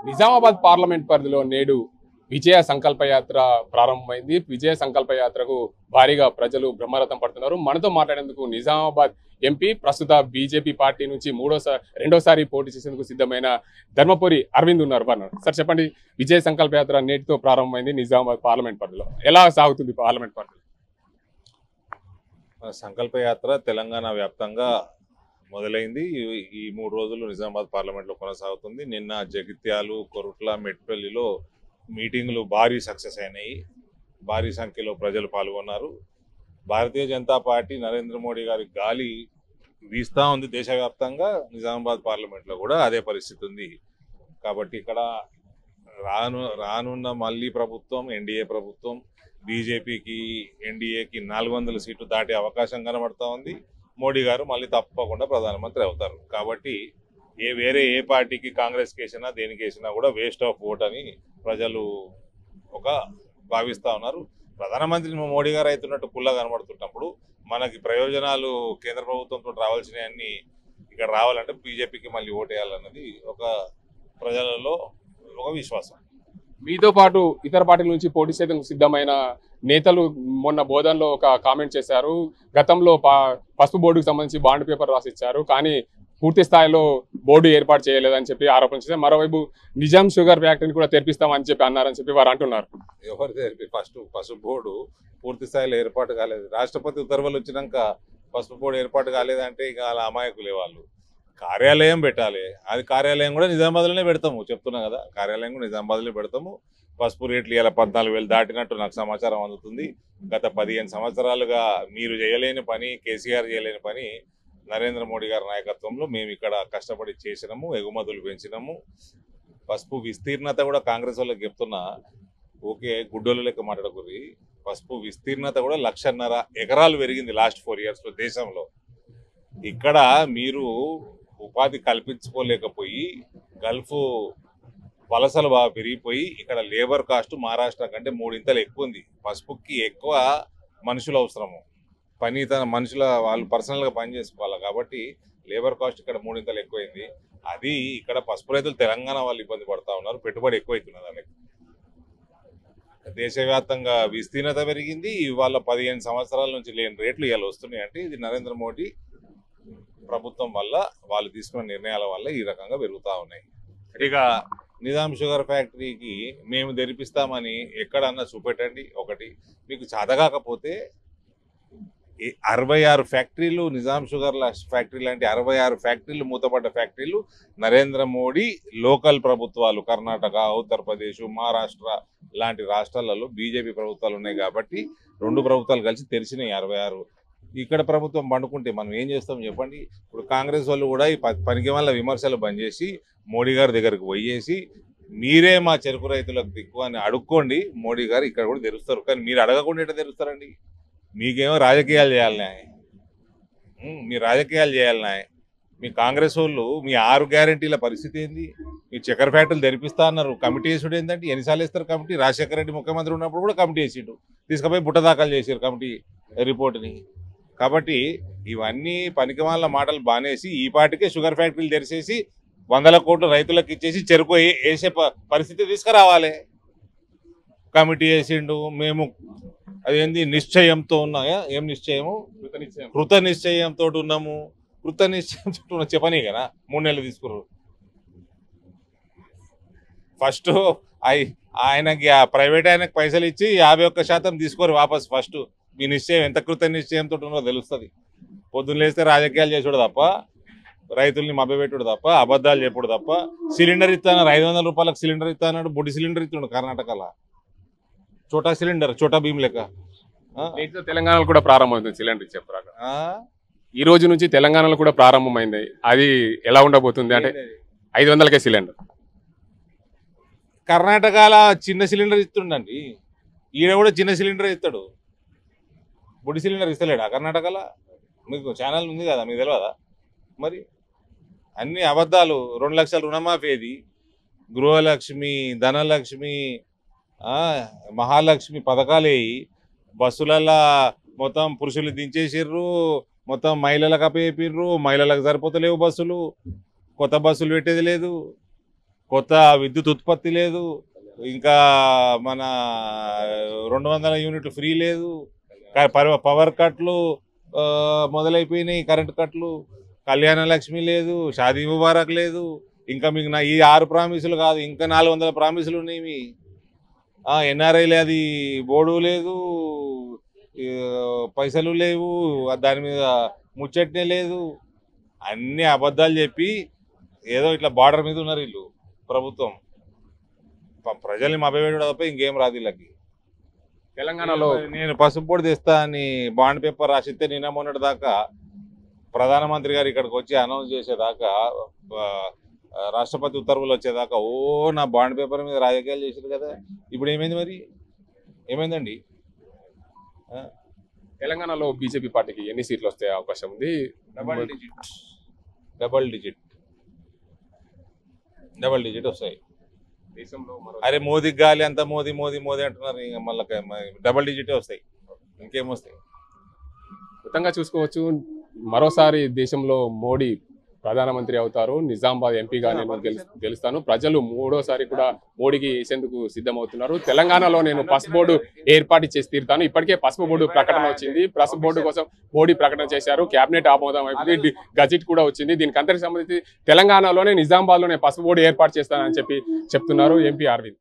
Nizamabad parliament పరిధిలో నేడు విజయ సంకల్ప యాత్ర ప్రారంభమైంది. విజయ సంకల్ప యాత్రకు భారీగా ప్రజలు బ్రహ్మరథం పడుతున్నారు. మనతో మాట్లాడేందుకు నిజామాబాద్ ఎంపీ, ప్రస్తుత బీజేపీ పార్టీ నుంచి రెండోసారి పోటీ చేసేందుకు సిద్ధమైన ధర్మపురి అరవింద్ ఉన్నారు. సార్ చెప్పండి, విజయ సంకల్ప యాత్ర నేటితో ప్రారంభమైంది నిజామాబాద్ పార్లమెంట్ పరిధిలో. ఎలా సాగుతుంది పార్లమెంట్ పరిధిలో సంకల్ప యాత్ర? తెలంగాణ వ్యాప్తంగా మొదలైంది. ఈ 3 రోజులు నిజామాబాద్ పార్లమెంట్లో కొనసాగుతుంది. నిన్న జగిత్యాలు, కొరుట్ల, మెట్పల్లిలో మీటింగులు భారీ సక్సెస్ అయినాయి. భారీ సంఖ్యలో ప్రజలు పాల్గొన్నారు. భారతీయ జనతా పార్టీ నరేంద్ర మోడీ గారి గాలి వీస్తూ ఉంది దేశవ్యాప్తంగా. నిజామాబాద్ పార్లమెంట్లో కూడా అదే పరిస్థితి ఉంది. కాబట్టి ఇక్కడ రానున్న మళ్ళీ ప్రభుత్వం, ఎన్డీఏ ప్రభుత్వం, బీజేపీకి, ఎన్డీఏకి 400 సీట్లు దాటే అవకాశం కనబడతా ఉంది. మోడీ గారు మళ్ళీ తప్పకుండా ప్రధానమంత్రి అవుతారు. కాబట్టి వేరే ఏ పార్టీకి, కాంగ్రెస్కి వేసినా దేనికి వేసినా కూడా వేస్ట్ ఆఫ్ ఓట్ అని ప్రజలు భావిస్తూ ఉన్నారు. ప్రధానమంత్రి మోడీ గారు అవుతున్నట్టు కుల్లా కనబడుతున్నప్పుడు మనకి ప్రయోజనాలు కేంద్ర ప్రభుత్వంతో రావాల్సినవన్నీ ఇక్కడ రావాలంటే బీజేపీకి మళ్ళీ ఓటేయాలన్నది ప్రజలలో ఒక విశ్వాసం. మీతో పాటు ఇతర పార్టీల నుంచి పోటీ చేయడానికి సిద్ధమైన నేతలు మొన్న బోధనలో ఒక కామెంట్ చేశారు. గతంలో పసుపు బోర్డుకు సంబంధించి బాండ్ పేపర్ రాసిచ్చారు, కానీ పూర్తి స్థాయిలో బోర్డు ఏర్పాటు చేయలేదని చెప్పి ఆరోపణ చేశారు. మరోవైపు నిజాం షుగర్ ఫ్యాక్టరీని కూడా తెరిపిస్తామని చెప్పి అన్నారని చెప్పి వారు అంటున్నారు. ఎవరు పసుపు బోర్డు పూర్తి స్థాయిలో ఏర్పాటు కాలేదు. రాష్ట్రపతి ఉత్తర్వులు వచ్చినాక పసుపు బోర్డు ఏర్పాటు కాలేదంటే ఇక అలా అమాయకులే వాళ్ళు. కార్యాలయం పెట్టాలి. అది కార్యాలయం కూడా నిజామాబాద్లోనే పెడతాము, చెప్తున్నా కదా. కార్యాలయం కూడా నిజామాబాద్లో పెడతాము. పసుపు రేట్లు ఇలా 14,000 దాటినట్టు నాకు సమాచారం అందుతుంది. గత 15 సంవత్సరాలుగా మీరు చేయలేని పని, కేసీఆర్ చేయలేని పని నరేంద్ర మోడీ గారి నాయకత్వంలో మేము ఇక్కడ కష్టపడి చేసినాము. ఎగుమతులు పెంచినాము. పసుపు విస్తీర్ణత కూడా కాంగ్రెస్ వాళ్ళకి చెప్తున్నా, ఓకే గుడ్డోళ్ళ లెక్క మాట్లాడకూరి. పసుపు విస్తీర్ణత కూడా 1,50,000 ఎకరాలు పెరిగింది లాస్ట్ 4 ఇయర్స్లో దేశంలో. ఇక్కడ మీరు ఉపాధి కల్పించుకోలేకపోయి గల్ఫ్ వలసలు బాగా పెరిగిపోయి ఇక్కడ లేబర్ కాస్ట్ మహారాష్ట్ర కంటే 3 ఇంతలు ఎక్కువ ఉంది. పసుపుకి ఎక్కువ మనుషులు అవసరము. మనుషుల వాళ్ళు పర్సనల్గా పని చేసుకోవాలి. కాబట్టి లేబర్ కాస్ట్ ఇక్కడ 3 ఇంతలు ఎక్కువైంది. అది ఇక్కడ పసుపు రైతులు తెలంగాణ వాళ్ళు ఇబ్బంది పడుతూ ఉన్నారు. పెట్టుబడి ఎక్కువైతున్నది వాళ్ళకి. దేశవ్యాప్తంగా విస్తీర్ణత పెరిగింది. ఇవాళ 15 సంవత్సరాల నుంచి లేని రేట్లు ఇవాళ వస్తున్నాయి. అంటే ఇది నరేంద్ర మోడీ ప్రభుత్వం వల్ల, వాళ్ళు తీసుకున్న నిర్ణయాల వల్ల ఈ రకంగా పెరుగుతూ ఉన్నాయి. ఇక నిజాం షుగర్ ఫ్యాక్టరీకి మేము తెరిపిస్తామని ఎక్కడన్నా చూపెట్టండి. ఒకటి మీకు చాదగాకపోతే 66 ఫ్యాక్టరీలు, నిజాం షుగర్ ఫ్యాక్టరీ లాంటి 66 ఫ్యాక్టరీలు, మూతపడ్డ ఫ్యాక్టరీలు నరేంద్ర మోడీ లోకల్ ప్రభుత్వాలు, కర్ణాటక, ఉత్తరప్రదేశ్, మహారాష్ట్ర లాంటి రాష్ట్రాలలో బీజేపీ ప్రభుత్వాలు ఉన్నాయి. కాబట్టి 2 ప్రభుత్వాలు కలిసి తెరిచినాయి 66. ఇక్కడ ప్రభుత్వం పండుకుంటే మనం ఏం చేస్తాం చెప్పండి. ఇప్పుడు కాంగ్రెస్ వాళ్ళు కూడా ఈ పనికి వల్ల విమర్శలు బంద్ చేసి మోడీ గారి దగ్గరకు పోయేసి మీరే మా చెరుకు రైతులకు దిక్కు అని అడుక్కోండి. మోడీ గారు ఇక్కడ కూడా తెరుస్తారు. కానీ మీరు అడగకుండా ఎట్లా తెరుస్తారండి? మీకేమో రాజకీయాలు చేయాలనే, మీరు రాజకీయాలు చేయాలనే. మీ కాంగ్రెస్ వాళ్ళు మీ 6 గ్యారెంటీల పరిస్థితి ఏంది? మీ చక్కెర ఫ్యాక్టరీలు తెరిపిస్తా అన్నారు. కమిటీ వేసుడు ఏంటంటే ఎన్నిసార్లు వేస్తారు కమిటీ? రాజశేఖర రెడ్డి ముఖ్యమంత్రి ఉన్నప్పుడు కూడా కమిటీ వేసిండు, తీసుకుపోయి బుట్ట దాఖలు చేశారు కమిటీ రిపోర్ట్ని. కాబట్టి ఇవన్నీ పనికిమాల మాటలు బానేసి ఈ పాటికే షుగర్ ఫ్యాక్టరీలు తెరిచేసి 100 కోట్లు రైతులకు ఇచ్చేసి చెరుకు వేసే పరిస్థితి తీసుకురావాలి. కమిటీ వేసిండు. మేము అదేంది నిశ్చయంతో ఉన్నాయా? ఏం నిశ్చయము? కృత నిశ్చయంతో ఉన్నాము. కృత నిశ్చయంతో ఉన్న చెప్పని కదా 3 నెలలు తీసుకుర్రు. ఫస్ట్ ఆయనకి ప్రైవేట్ ఆయనకు పైసలు ఇచ్చి 51% తీసుకోరు వాపస్. ఫస్ట్ మీ నిశ్చయం ఎంత కృత నిశ్చయంతో ఉన్నదో తెలుస్తుంది. పొద్దున్న లేస్తే రాజకీయాలు చేసుడు తప్ప, రైతుల్ని మభ్యపెట్టుడు తప్ప, అబద్ధాలు చెప్పుడు తప్ప. సిలిండర్ ఇస్తాను 500 రూపాయలకు సిలిండర్ ఇస్తాడు. బుడ్డి సిలిండర్ ఇస్తున్నాడు కర్ణాటకలో. చోటా సిలిండర్, చోటా భీమ్ లెక్క. తెలంగాణలో కూడా ప్రారంభమైంది సిలిండర్ చెప్పరా? ఈ రోజు నుంచి తెలంగాణలో కూడా ప్రారంభమైంది. అది ఎలా ఉండబోతుంది అంటే 500కే సిలిండర్. కర్ణాటకలో చిన్న సిలిండర్ ఇస్తుండండి, ఈయన కూడా చిన్న సిలిండర్ ఇస్తాడు. బుడ్డి సిలిండర్ ఇస్తలేడా కర్ణాటకలో? మీకు ఛానల్ ఉంది కదా, మీకు తెలియదా? మరి అన్ని అబద్ధాలు. 2 లక్షల రుణమాఫీ, ఏది గృహలక్ష్మి, ధనలక్ష్మి, మహాలక్ష్మి పథకాలు బస్సులలో మొత్తం పురుషులు దించేసిర్రు, మొత్తం మహిళలకు అప్పచెప్పిర్రు. మహిళలకు సరిపోతలేవు బస్సులు, కొత్త బస్సులు పెట్టేది లేదు. కొత్త విద్యుత్ ఉత్పత్తి లేదు, ఇంకా మన 200 యూనిట్లు ఫ్రీ లేదు, పవర్ కట్లు మొదలైపోయినాయి, కరెంట్ కట్లు, కళ్యాణ లక్ష్మి లేదు, షాదీ ముబారక్ లేదు, ఇంకా మీకు ఈ 6 ప్రామిసులు కాదు ఇంకా 400 ప్రామిసులు ఉన్నాయి. ఎన్ఆర్ఐలే అది బోర్డు లేదు, పైసలు లేవు, దాని మీద ముచ్చట్నే లేదు, అన్ని అబద్ధాలు చెప్పి ఏదో ఇట్లా బార్డర్ మీద ఉన్నారు వీళ్ళు ప్రభుత్వం. ప్రజల్ని మభ్యపెట్టడం తప్ప ఇంకేం రాదు వీళ్ళకి. తెలంగాణలో నేను పసుపు పొడి తెస్తా అని బాండ్ పేపర్ రాసిస్తే నిన్న మొన్నటి దాకా ప్రధానమంత్రి గారు ఇక్కడికి వచ్చి అనౌన్స్ చేసేదాకా, రాష్ట్రపతి ఉత్తర్వులు వచ్చేదాకా నా బాండ్ పేపర్ మీద రాజకీయాలు చేశారు కదా. ఇప్పుడు ఏమైంది, మరి ఏమైందండి? తెలంగాణలో బీజేపీ పార్టీకి ఎన్ని సీట్లు వస్తే అవకాశం ఉంది? డబల్ డిజిట్ వస్తాయి. దేశంలో అరే మోదీ గాలి అంతా మోదీ మోదీ మోదీ అంటున్నారు, ఇంకా మళ్ళీ డబల్ డిజిటే వస్తాయి, ఇంకేమొస్తాయి? మొత్తంగా చూసుకోవచ్చు, మరోసారి దేశంలో మోడీ ప్రధానమంత్రి అవుతారు. నిజామాబాద్ ఎంపీగా నేను గెలుస్తాను. ప్రజలు మూడోసారి కూడా మోడీకి వేసేందుకు సిద్ధమవుతున్నారు. తెలంగాణలో నేను పసుపు బోర్డు ఏర్పాటు చేసి తీరుతాను. ఇప్పటికే పసుపు బోర్డు ప్రకటన వచ్చింది. పసుపు బోర్డు కోసం మోడీ ప్రకటన చేశారు. కేబినెట్ ఆమోదం అయిపోయింది. గజెట్ కూడా వచ్చింది. దీనికి అందరికి సంబంధించి తెలంగాణలోనే నిజామాబాద్ లోనే పసుపు బోర్డు ఏర్పాటు చేస్తానని చెప్తున్నారు ఎంపీ అరవింద్.